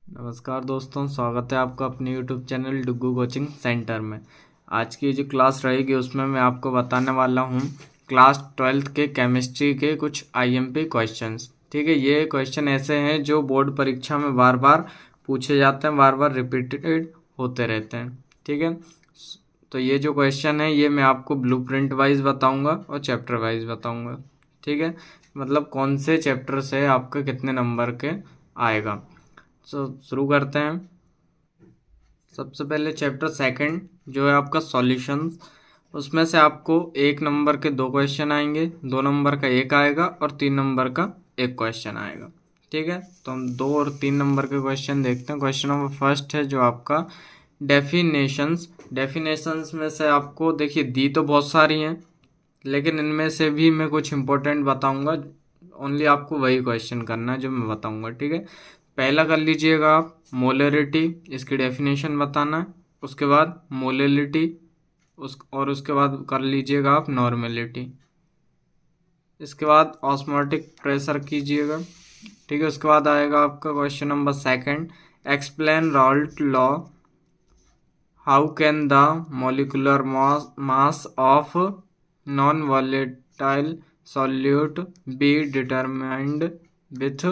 नमस्कार दोस्तों, स्वागत है आपका अपने YouTube channel Duggu coaching centre में। आज की जो क्लास रहेगी उसमें मैं आपको बताने वाला हूँ क्लास 12th के केमिस्ट्री के कुछ IMP क्वेश्चंस। ठीक है, ये क्वेश्चन ऐसे हैं जो बोर्ड परीक्षा में बार बार पूछे जाते हैं, बार बार रिपीटेड होते रहते हैं। ठीक है, तो ये जो क्वेश्चन है ये मैं आपको ब्लूप्रिंट वाइज बताऊँगा और चैप्टर वाइज बताऊँगा। ठीक है, मतलब कौन से चैप्टर से आपका कितने नंबर के आएगा। तो शुरू करते हैं। सबसे पहले चैप्टर सेकंड जो है आपका सॉल्यूशंस, उसमें से आपको 1 नंबर के 2 क्वेश्चन आएंगे, 2 नंबर का 1 आएगा और 3 नंबर का 1 क्वेश्चन आएगा। ठीक है, तो हम 2 और 3 नंबर के क्वेश्चन देखते हैं। क्वेश्चन नंबर फर्स्ट है जो आपका डेफिनेशंस में से आपको देखिए दी तो बहुत सारी हैं, लेकिन इनमें से भी मैं कुछ इंपॉर्टेंट बताऊंगा। ओनली आपको वही क्वेश्चन करना है जो मैं बताऊंगा। ठीक है, पहला कर लीजिएगा आप मोलरिटी, इसकी डेफिनेशन बताना है। उसके बाद मोलरिटी उसके बाद कर लीजिएगा आप नॉर्मेलिटी। इसके बाद ऑस्मोटिक प्रेशर कीजिएगा। ठीक है, उसके बाद आएगा आपका question number second, explain Raoult law, how can the molecular mass of non volatile solute be determined with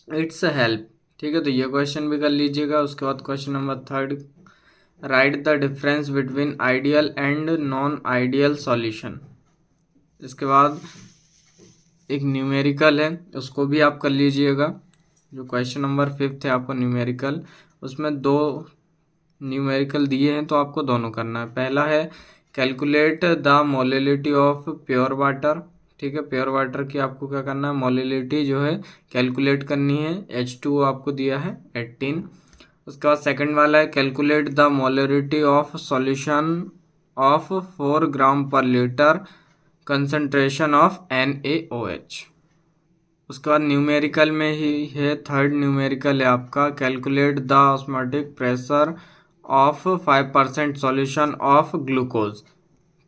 its help. ठीक है, तो ये क्वेश्चन भी कर लीजिएगा। उसके बाद question number third, right the difference between ideal and non ideal solution. इसके बाद एक न्यूमेरिकल है, उसको भी आप कर लीजिएगा। जो क्वेश्चन नंबर फिफ्थ है आपको न्यूमेरिकल, उसमें 2 न्यूमेरिकल दिए हैं तो आपको दोनों करना है। पहला है calculate the molality of pure water. ठीक है, प्योर वाटर की आपको क्या करना है, मोलिलिटी जो है कैलकुलेट करनी है। H2O आपको दिया है 18। उसके बाद सेकंड वाला है calculate the molality of solution of 4 ग्राम पर लीटर कंसंट्रेशन ऑफ NaOH। उसके बाद न्यूमेरिकल में ही है, थर्ड न्यूमेरिकल है आपका calculate the osmotic pressure of 5% solution of glucose.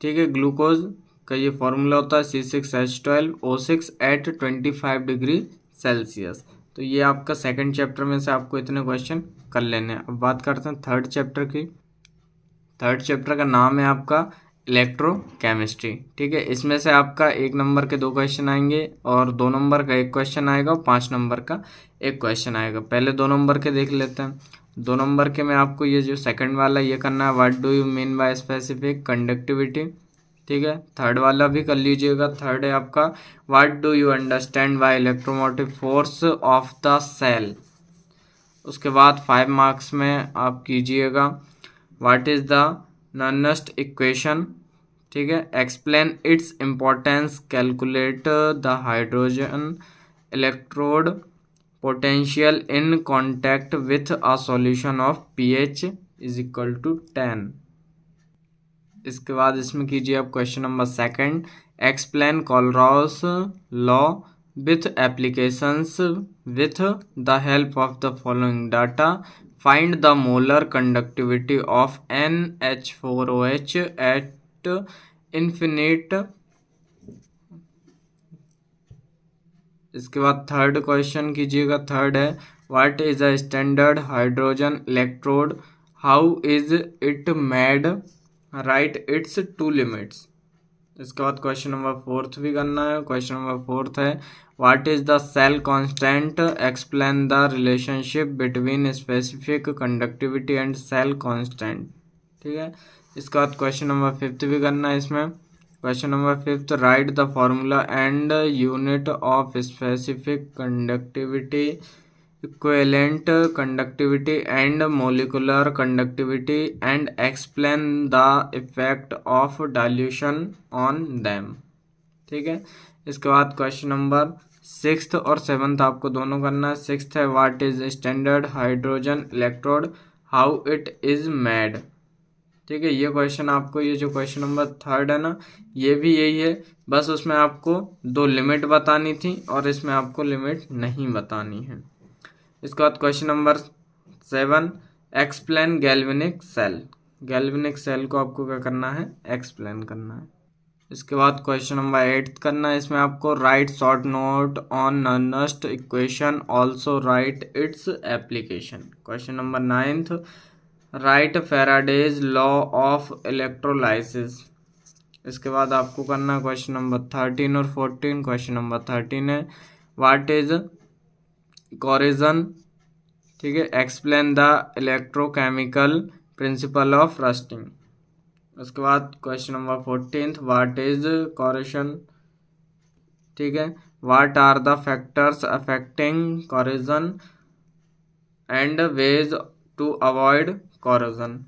ठीक है, ग्लूकोज का ये फॉर्मूला होता है C6H12O6 एट 25 डिग्री सेल्सियस। तो ये आपका सेकंड चैप्टर में से आपको इतने क्वेश्चन कर लेने हैं। अब बात करते हैं थर्ड चैप्टर की। थर्ड चैप्टर का नाम है आपका इलेक्ट्रोकेमिस्ट्री। ठीक है, इसमें से आपका 1 नंबर के 2 क्वेश्चन आएंगे और 2 नंबर का 1 क्वेश्चन आएगा और 5 नंबर का 1 क्वेश्चन आएगा। पहले 2 नंबर के देख लेते हैं। 2 नंबर के में आपको ये जो सेकंड वाला ये करना है, what do you mean by specific conductivity. ठीक है, थर्ड वाला भी कर लीजिएगा। थर्ड है आपका what do you understand by electromotive force of the cell. उसके बाद 5 मार्क्स में आप कीजिएगा what is the Nernst equation. ठीक है, explain its importance, calculate the hydrogen electrode potential in contact with a solution of pH is equal to 10। इसके बाद इसमें कीजिए आप question number second, explain Kohlrausch law with applications with the help of the following data, find the molar conductivity of NH4OH at infinite. इसके बाद third question कीजिएगा। Third है what is a standard hydrogen electrode, how is it made, write its 2 limits. इसके बाद question number fourth भी करना है। Question number fourth है what is the cell constant, explain the relationship between specific conductivity and cell constant. ठीक है, इसके बाद क्वेश्चन नंबर फिफ्थ भी करना है। इसमें question number fifth, right the formula and unit of specific conductivity, equivalent conductivity and molecular conductivity and explain the effect of dilution on them. ठीक है, इसके बाद क्वेश्चन नंबर सिक्स्थ और सेवन्थ आपको दोनों करना है। सिक्स्थ है what is standard hydrogen electrode, how it is made. ठीक है, ये क्वेश्चन आपको, ये जो क्वेश्चन नंबर थर्ड है ना, ये भी यही है, बस उसमें आपको 2 लिमिट बतानी थी और इसमें आपको लिमिट नहीं बतानी है। इसके बाद question number 7, explain galvanic cell. Galvanic cell को आपको क्या करना है, एक्सप्लेन करना है। इसके बाद क्वेश्चन नंबर 8 करना है। इसमें आपको write short note on Nernst equation, also right its application. Question number 9th, right Faraday's law of electrolysis. इसके बाद आपको करना है क्वेश्चन नंबर 13 और 14। क्वेश्चन नंबर 13 है व्हाट इज कोरिजन, ठीक है, explain the electrochemical principle of rusting. उसके बाद question number 14 what is corrosion, ठीक है, what are the factors affecting corrosion and ways to avoid corrosion.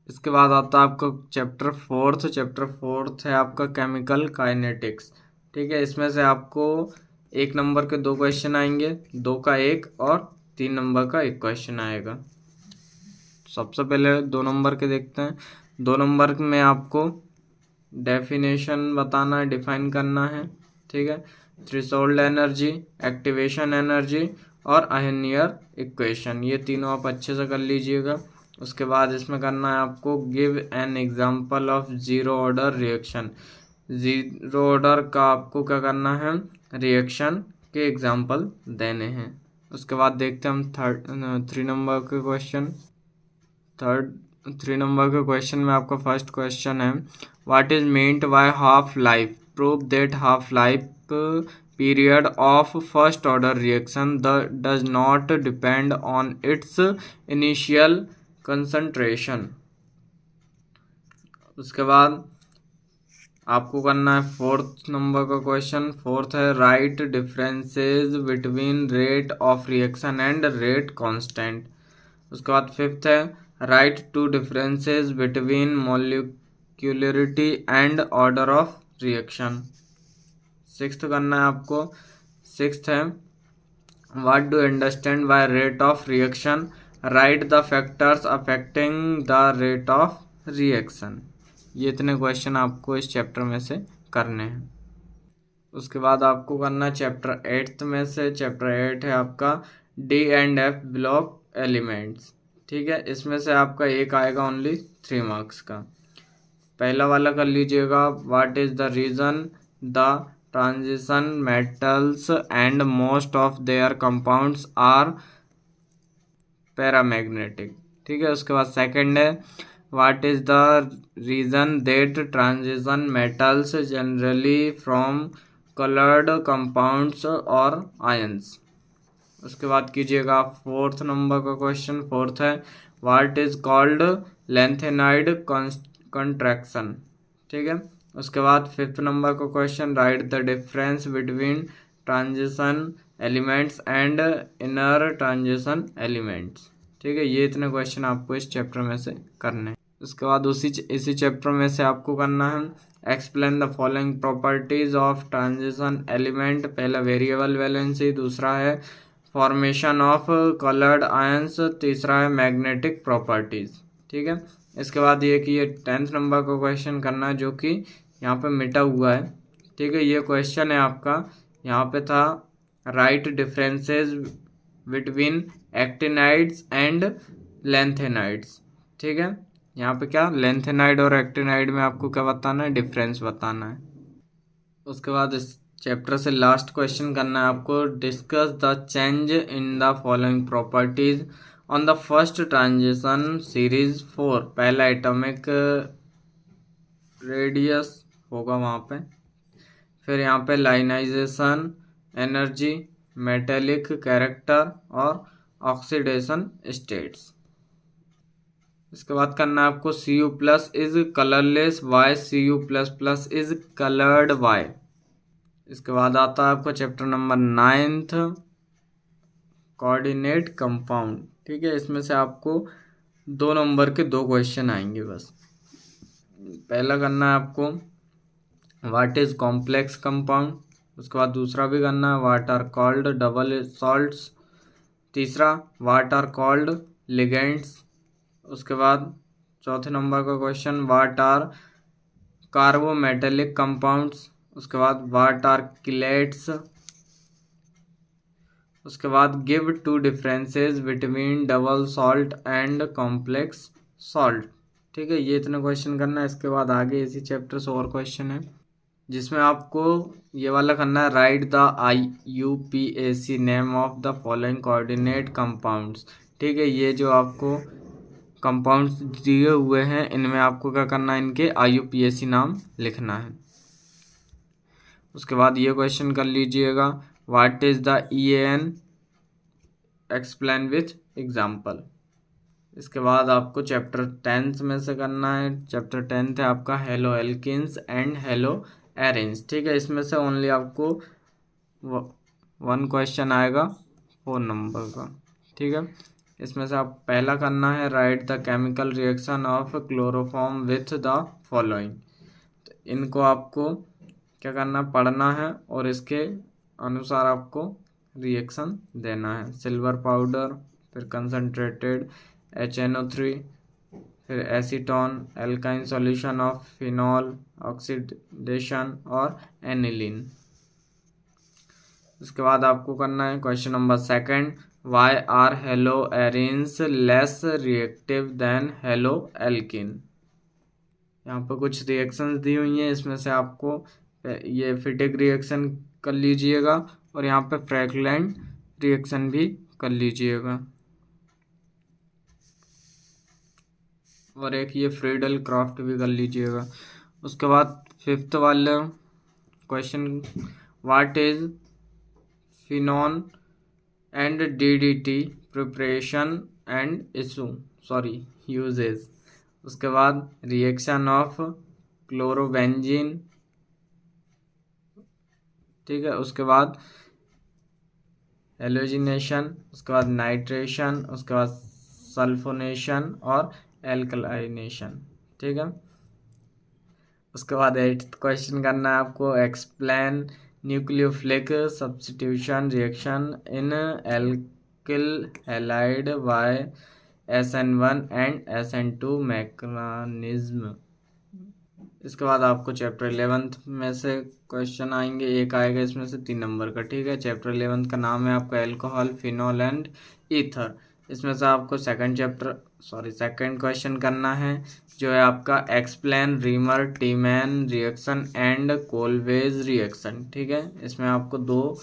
इसके बाद आता है आपका चैप्टर फोर्थ है आपका केमिकल काइनेटिक्स, ठीक है। इसमें से आपको 1 नंबर के 2 क्वेश्चन आएंगे, 2 का 1 और 3 नंबर का 1 क्वेश्चन आएगा। सबसे पहले 2 नंबर के देखते हैं। 2 नंबर में आपको डेफिनेशन बताना है, डिफाइन करना है, ठीक है। थ्रेशोल्ड एनर्जी, एक्टिवेशन एनर्जी और आयनियर इक्वेशन, ये तीनों आप अच्छे से कर लीजिएगा। उसके बाद इसमें करना है आपको give an example of zero order reaction. Zero order का आपको क्या करना है, रिएक्शन के एग्जांपल देने हैं। उसके बाद देखते हैं हम 3 नंबर के क्वेश्चन। 3 नंबर के क्वेश्चन में आपका फर्स्ट क्वेश्चन है what is meant by half life, prove that half life period of first order reaction does not depend on its initial concentration। उसके बाद आपको करना है 4th नंबर का क्वेश्चन। 4th है right differences between rate of reaction and rate constant. उसके बाद 5th है right 2 differences between molecularity and order of reaction. 6th करना है आपको। 6th है what do understand by rate of reaction, right the factors affecting the rate of reaction. ये इतने question आपको इस चैप्टर में से करने हैं। उसके बाद आपको करना चैप्टर 8 में से, चैप्टर 8 है आपका D and F block elements, ठीक है। इसमें से आपका एक आएगा ओनली 3 मार्क्स का। पहला वाला कर लीजिएगा what is the reason the transition metals and most of their compounds are paramagnetic, ठीक है। उसके बाद सेकंड है what is the reason that transition metals generally from coloured compounds और आयंस। उसके बाद कीजिएगा 4th नंबर का क्वेश्चन। 4th है what is called lanthanide contraction, ठीक है। उसके बाद 5th नंबर का question write the difference between transition elements and inner transition elements, ठीक है। ये इतने क्वेश्चन आपको इस चैप्टर में से करने हैं। उसके बाद इसी चैप्टर में से आपको करना है explain the following properties of transition element. पहला वेरिएबल वैलेंसी, दूसरा है फॉर्मेशन ऑफ कलर्ड आयंस, तीसरा है मैग्नेटिक प्रॉपर्टीज, ठीक है। इसके बाद ये कि ये 10th नंबर का क्वेश्चन करना है जो कि यहाँ पे मिटा हुआ है, ठीक है। ये क्वेश्चन है आपका, यहाँ पे था right differences between actinides and lanthanides, ठीक है। यहाँ पे क्या लेंथेनाइड और एक्टिनाइड में आपको क्या बताना है, डिफरेंस बताना है। उसके बाद इस चैप्टर से लास्ट क्वेश्चन करना है आपको discuss the change in the following properties on the first transition series 4। पहला एटॉमिक रेडियस होगा वहाँ पे, फिर यहाँ पे लाइनाइजेशन एनर्जी, मेटेलिक कैरेक्टर और ऑक्सीडेशन स्टेट्स। इसके बाद करना है आपको Cu+ is colourless why, Cu++ is coloured why. इसके बाद आता है आपका chapter number 9th coordinate compound, ठीक है। इसमें से आपको 2 नंबर के 2 क्वेश्चन आएंगे बस। पहला करना है आपको व्हाट इज कॉम्प्लेक्स कंपाउंड, उसके बाद दूसरा भी करना है what are called double salts, तीसरा व्हाट आर कॉल्ड लिगेंड्स। उसके बाद चौथे नंबर का question what are carbometallic compounds, उसके बाद व्हाट आर किलेट्स। उसके बाद give 2 differences between double salt and complex salt, ठीक है, ये इतने क्वेश्चन करना है। इसके बाद आगे इसी चैप्टर से और क्वेश्चन है जिसमें आपको ये वाला करना है, right the IUPAC name of the following coordinate compounds. ठीक है, ये जो आपको कंपाउंड्स दिए हुए हैं इनमें आपको क्या करना है, इनके IUPAC नाम लिखना है। उसके बाद ये क्वेश्चन कर लीजिएगा, what is the EAN, explain with example. इसके बाद आपको चैप्टर 10 में से करना है। चैप्टर 10 है आपका halo alkanes and halo arenes. ठीक है, इसमें से ओनली आपको 1 क्वेश्चन आएगा 4 नंबर का। ठीक है, इसमें से आप पहला करना है, right the chemical reaction of chloroform with the following. तो इनको आपको क्या करना, पढ़ना है और इसके अनुसार आपको रिएक्शन देना है। सिल्वर पाउडर, फिर कंसनट्रेटेड HNO3, फिर एसीटोन, एल्काइन सॉल्यूशन ऑफ फिनॉल, ऑक्सीडेशन और एनिलीन। उसके बाद आपको करना है question number 2, why are halo arenes less reactive than halo alkane. यहाँ पर कुछ रिएक्शंस दी हुई हैं, इसमें से आपको ये फिटिक रिएक्शन कर लीजिएगा और यहाँ पे फ्रैगलैंड रिएक्शन भी कर लीजिएगा, और एक ये फ्रीडल क्राफ्ट भी कर लीजिएगा। उसके बाद 5th वाला question, what is phenol and DDT preparation and uses. उसके बाद रिएक्शन ऑफ क्लोरोबेंजीन। ठीक है, उसके बाद हेलोजिनेशन, उसके बाद नाइट्रेशन, उसके बाद सल्फोनेशन और एल्कलाइनेशन। ठीक है, उसके बाद 8th क्वेश्चन करना है आपको, explain nucleophilic substitution reaction in alkyl halide by SN1 and SN2 mechanism. इसके बाद आपको चैप्टर 11th में से क्वेश्चन आएंगे, एक आएगा इसमें से 3 नंबर का। ठीक है, चैप्टर 11th का नाम है आपका एल्कोहल, फिनॉल एंड ईथर। इसमें से आपको सेकंड क्वेश्चन करना है जो है आपका, explain Reimer Tiemann reaction and Kolbe's reaction. ठीक है, इसमें आपको 2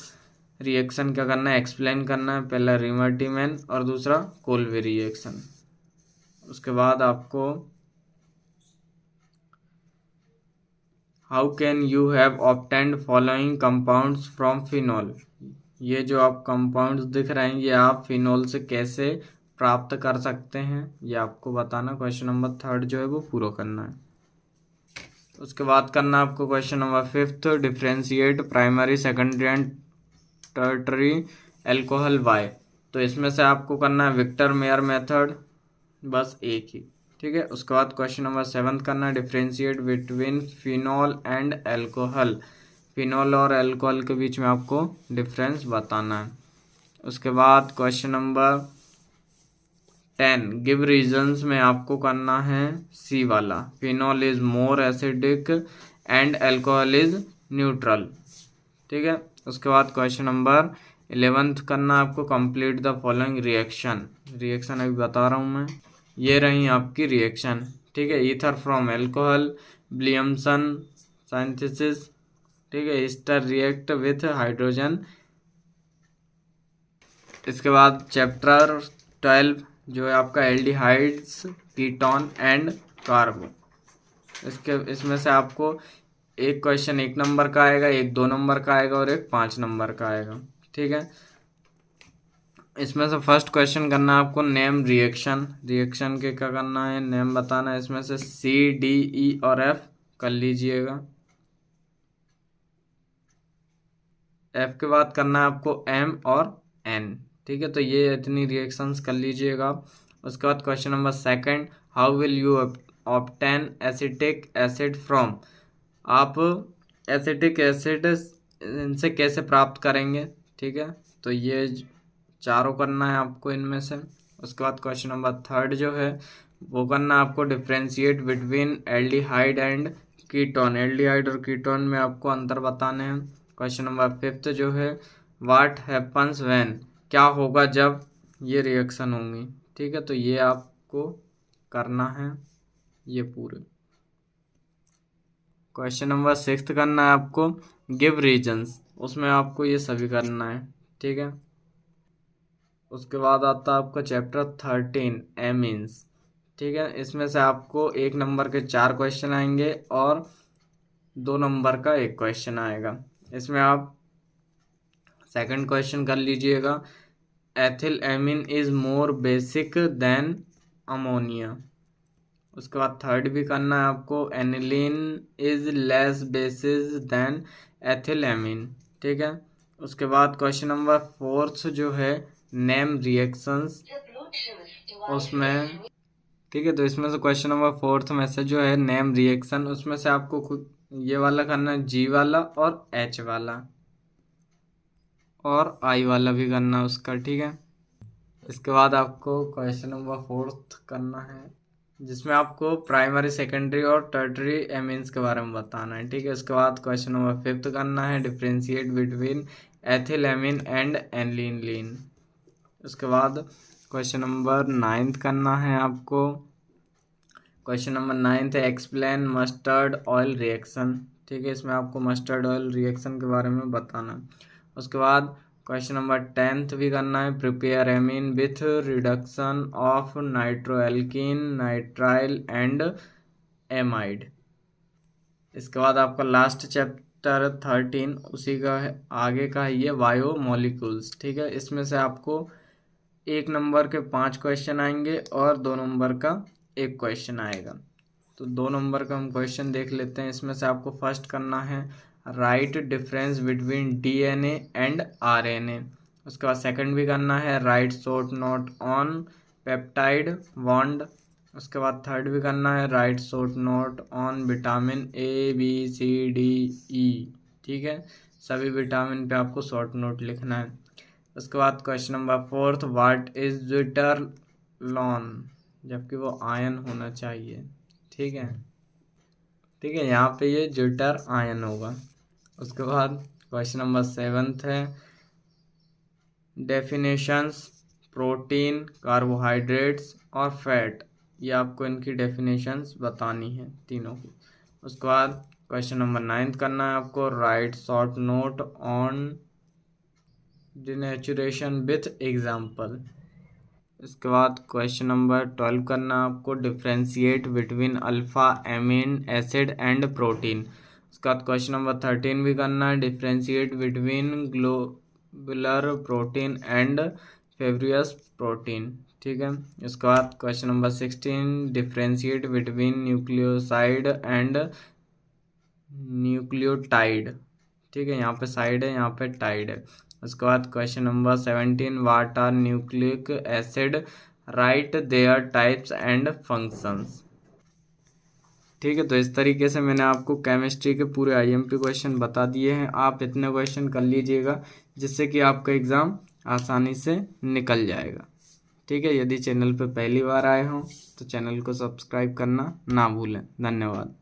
रिएक्शन क्या करना है, एक्सप्लेन करना है, पहला रीमर टीमैन और दूसरा कोलवे रिएक्शन। उसके बाद आपको how can you have obtained following compounds from phenol. ये जो आप कंपाउंड्स दिख रहे हैं ये आप फिनॉल से कैसे प्राप्त कर सकते हैं, ये आपको बताना। क्वेश्चन नंबर 3 जो है वो पूरा करना है। उसके बाद करना आपको question number 5, differentiate primary secondary and tertiary alcohol by. तो इसमें से आपको करना है विक्टर मेयर मेथड, बस एक ही। ठीक है, उसके बाद क्वेश्चन नंबर 7 करना है, differentiate between phenol and alcohol. Phenol और एल्कोहल के बीच में आपको डिफरेंस बताना है। उसके बाद क्वेश्चन नंबर 10, गिव रीजंस में आपको करना है C वाला, phenol is more acidic and alcohol is neutral. ठीक है, उसके बाद क्वेश्चन नंबर 11 करना आपको, complete the following reaction. Reaction अभी बता रहा हूँ मैं, ये रही आपकी रिएक्शन। ठीक है, ether from alcohol, Williamson synthesis. ठीक है, ईस्टर रिएक्ट विथ हाइड्रोजन। इसके बाद चैप्टर 12 जो है आपका एल्डिहाइड्स, कीटोन एंड कार्बो। इसमें से आपको एक क्वेश्चन 1 नंबर का आएगा, एक 2 नंबर का आएगा और एक 5 नंबर का आएगा। ठीक है, इसमें से फर्स्ट क्वेश्चन करना है आपको, नेम रिएक्शन। रिएक्शन के क्या करना है, नेम बताना है। इसमें से C, D, E और F कर लीजिएगा। F के बाद करना है आपको M और N। ठीक है, तो ये इतनी रिएक्शंस कर लीजिएगा। उसके बाद question number 2, how will you obtain acetic acid from. आप एसिटिक एसिड इनसे कैसे प्राप्त करेंगे। ठीक है, तो ये चारों करना है आपको इनमें से। उसके बाद क्वेश्चन नंबर 3 जो है वो करना है आपको, differentiate between aldehyde and ketone. Aldehyde और कीटोन में आपको अंतर बताने हैं। क्वेश्चन नंबर 5 जो है, व्हाट हैपन्स व्हेन, क्या होगा जब ये रिएक्शन होंगी। ठीक है, तो ये आपको करना है, ये पूरे। क्वेश्चन नंबर 6 करना है आपको, गिव रीजंस, उसमें आपको ये सभी करना है, ठीक है। उसके बाद आता है आपका चैप्टर 13 एमीन्स, ठीक है। इसमें से आपको 1 नंबर के 4 क्वेश्चन आएंगे और 2 नंबर का 1 क्वेश्चन आएगा। इसमें आप सेकंड क्वेश्चन कर लीजिएगा, ethyl amine is more basic than ammonia. उसके बाद थर्ड भी करना है आपको, aniline is less basis than ethyl amine, ठीक है। उसके बाद क्वेश्चन नंबर 4 जो है नेम रिएक्शंस, उसमें, ठीक है। तो इसमें से क्वेश्चन नंबर 4 में से जो है नेम रिएक्शन, उसमें से आपको खुद ये वाला करना है, जी वाला और एच वाला और आई वाला भी करना है उसका, ठीक है। इसके बाद आपको क्वेश्चन नंबर 4 करना है, जिसमें आपको प्राइमरी सेकेंडरी और टर्टरी एमीन्स के बारे में बताना है, ठीक है। उसके बाद क्वेश्चन नंबर 5 करना है, differentiate between ethyl amine and aniline. उसके बाद क्वेश्चन नंबर 9 करना है आपको, क्वेश्चन नंबर 9 है एक्सप्लेन मस्टर्ड ऑयल रिएक्शन, ठीक है। इसमें आपको मस्टर्ड ऑयल रिएक्शन के बारे में बताना है। उसके बाद क्वेश्चन नंबर 10 भी करना है, prepare amine with reduction of nitroalkene nitrile and amide. इसके बाद आपका लास्ट चैप्टर 13 उसी का है, आगे का है ये बायो मॉलिक्यूल्स, ठीक है। इसमें से आपको 1 नंबर के 5 क्वेश्चन आएंगे और 2 नंबर का 1 क्वेश्चन आएगा। तो 2 नंबर का हम क्वेश्चन देख लेते हैं। इसमें से आपको फर्स्ट करना है, write difference between DNA and RNA. उसके बाद सेकंड भी करना है, write short note on peptide bond. उसके बाद थर्ड भी करना है, write short note on vitamin A B C D E, ठीक है। सभी विटामिन पे आपको शॉर्ट नोट लिखना है। उसके बाद क्वेश्चन नंबर 4, व्हाट इज ज्यूटरलॉन, जबकि वो आयन होना चाहिए, ठीक है, ठीक है। यहाँ पे ये ज्यूटर आयन होगा। उसके बाद क्वेश्चन नंबर 7 है, डेफिनेशंस प्रोटीन कार्बोहाइड्रेट्स और फैट, ये आपको इनकी डेफिनेशंस बतानी है तीनों की। उसके बाद क्वेश्चन नंबर 9 करना है आपको, write short note on denaturation with example. इसके बाद क्वेश्चन नंबर 12 करना आपको, differentiate between alpha amino acid and protein. उसके बाद क्वेश्चन नंबर 13 भी करना है, differentiate between globular protein and fibrous protein, ठीक है। इसके बाद question number 16, differentiate between nucleoside and nucleotide, ठीक है। यहाँ पे साइड है, यहाँ पे टाइड है। उसके बाद question number 17, what are nucleic acid, write their types and functions, ठीक है। तो इस तरीके से मैंने आपको केमिस्ट्री के पूरे आईएमपी क्वेश्चन बता दिए हैं। आप इतने क्वेश्चन कर लीजिएगा जिससे कि आपका एग्ज़ाम आसानी से निकल जाएगा, ठीक है। यदि चैनल पर पहली बार आए हों तो चैनल को सब्सक्राइब करना ना भूलें। धन्यवाद।